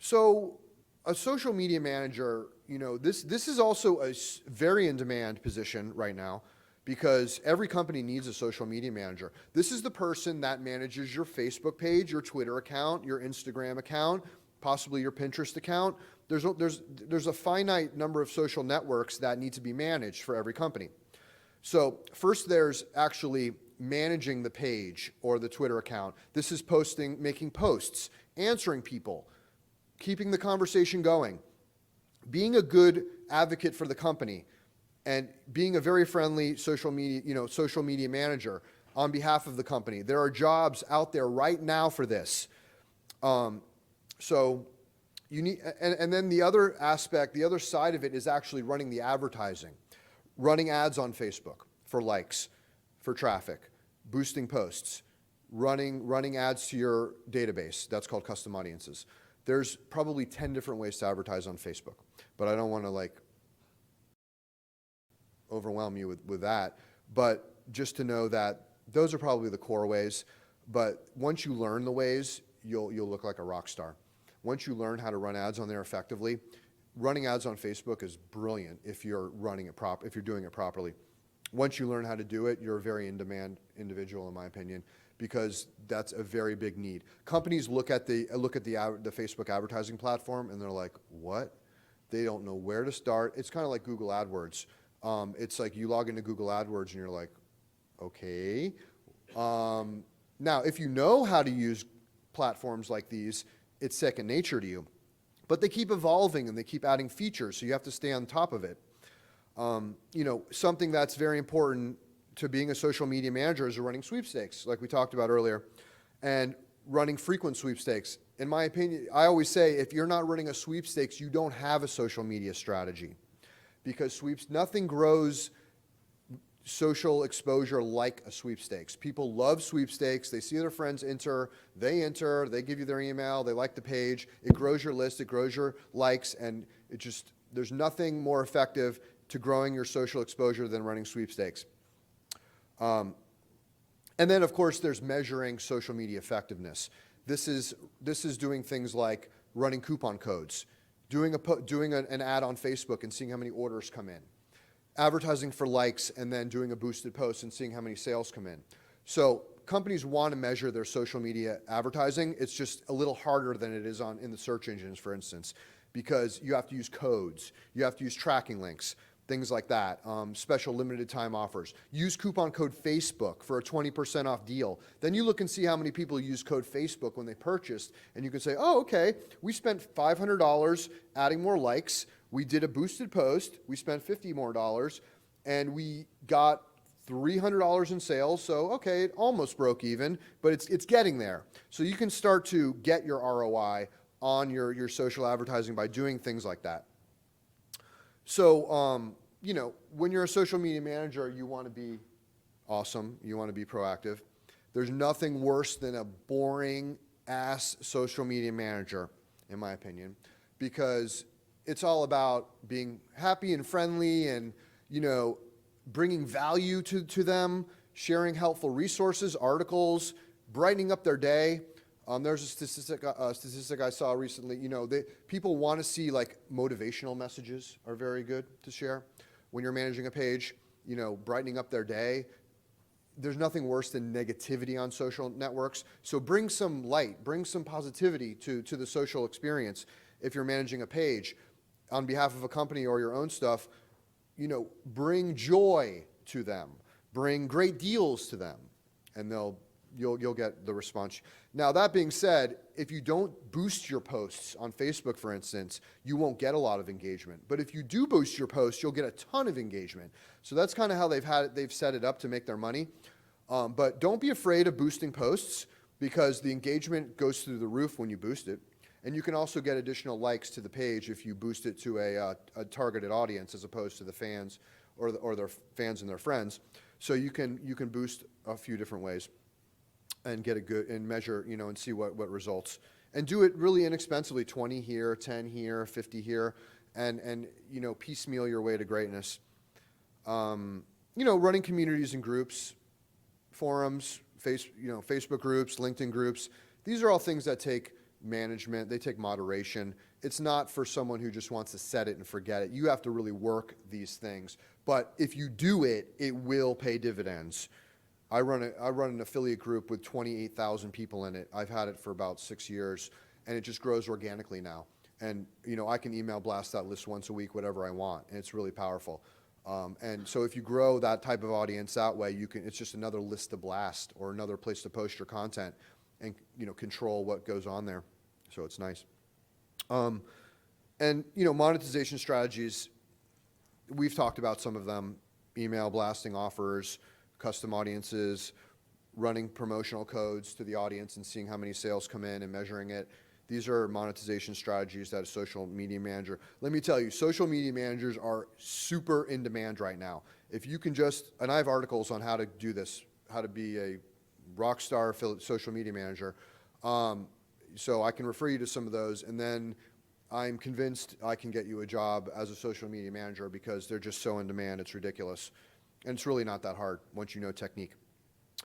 So a social media manager, this is also a very in-demand position right now because every company needs a social media manager. This is the person that manages your Facebook page, your Twitter account, your Instagram account, possibly your Pinterest account. There's a finite number of social networks that need to be managed for every company. So first there's actually managing the page or the Twitter account. This is making posts, answering people, keeping the conversation going, being a good advocate for the company, and being a very friendly social media manager on behalf of the company. There are jobs out there right now for this. So you need, and then the other aspect, the other side of it is actually running the advertising, running ads on Facebook for likes, for traffic, boosting posts, running ads to your database. That's called custom audiences. There's probably 10 different ways to advertise on Facebook, but I don't want to overwhelm you with that. But just to know that those are probably the core ways. But once you learn the ways, you'll look like a rock star. Once you learn how to run ads on there effectively, running ads on Facebook is brilliant if you're if you're doing it properly. Once you learn how to do it, you're a very in-demand individual, in my opinion, because that's a very big need. Companies look at the Facebook advertising platform and they're like, what? They don't know where to start. It's kind of like Google AdWords. It's like you log into Google AdWords and you're like, okay. Now, if you know how to use platforms like these, it's second nature to you. But they keep evolving and they keep adding features, so you have to stay on top of it. Something that's very important to being a social media manager is running sweepstakes, like we talked about earlier, and running frequent sweepstakes. In my opinion, I always say if you're not running a sweepstakes, you don't have a social media strategy, because nothing grows social exposure like a sweepstakes. People love sweepstakes. They see their friends enter, they give you their email, they like the page. It grows your list, it grows your likes, and there's nothing more effective to growing your social exposure than running sweepstakes. And then, of course, there's measuring social media effectiveness. This is doing things like running coupon codes, doing an ad on Facebook and seeing how many orders come in, advertising for likes and then doing a boosted post and seeing how many sales come in. So companies want to measure their social media advertising. It's just a little harder than it is in the search engines, for instance, because you have to use codes, you have to use tracking links, things like that, special limited time offers. Use coupon code Facebook for a 20% off deal. Then you look and see how many people use code Facebook when they purchased, and you can say, oh, okay, we spent $500 adding more likes, we did a boosted post, we spent $50 more, and we got $300 in sales, so okay, it almost broke even, but it's getting there. So you can start to get your ROI on your social advertising by doing things like that. So, when you're a social media manager, you want to be awesome. You want to be proactive. There's nothing worse than a boring-ass social media manager, in my opinion, because it's all about being happy and friendly and, bringing value to them, sharing helpful resources, articles, brightening up their day. There's a statistic I saw recently. People want to see motivational messages are very good to share when you're managing a page. Brightening up their day. There's nothing worse than negativity on social networks. So bring some light, bring some positivity to the social experience. If you're managing a page on behalf of a company or your own stuff, bring joy to them, bring great deals to them, and you'll get the response. Now, that being said, if you don't boost your posts on Facebook, for instance, you won't get a lot of engagement. But if you do boost your posts, you'll get a ton of engagement. So that's kind of how they've set it up to make their money. But don't be afraid of boosting posts, because the engagement goes through the roof when you boost it. And you can also get additional likes to the page if you boost it to a targeted audience as opposed to the fans or their fans and their friends. So you can boost a few different ways and get a good, and measure, and see what results. And do it really inexpensively, 20 here, 10 here, 50 here, and piecemeal your way to greatness. Running communities and groups, forums, Facebook groups, LinkedIn groups, these are all things that take management. They take moderation. It's not for someone who just wants to set it and forget it. You have to really work these things. But if you do it, it will pay dividends. I run an affiliate group with 28,000 people in it. I've had it for about 6 years, and it just grows organically now. And I can email blast that list once a week, whatever I want, and it's really powerful. And so if you grow that type of audience that way, it's just another list to blast or another place to post your content and control what goes on there. So it's nice. And monetization strategies, we've talked about some of them: email blasting offers, custom audiences, running promotional codes to the audience and seeing how many sales come in and measuring it. These are monetization strategies that a social media manager, let me tell you, social media managers are super in demand right now. If you can and I have articles on how to do this, how to be a rock star social media manager. So I can refer you to some of those, and then I'm convinced I can get you a job as a social media manager because they're just so in demand, it's ridiculous. And it's really not that hard once you know technique.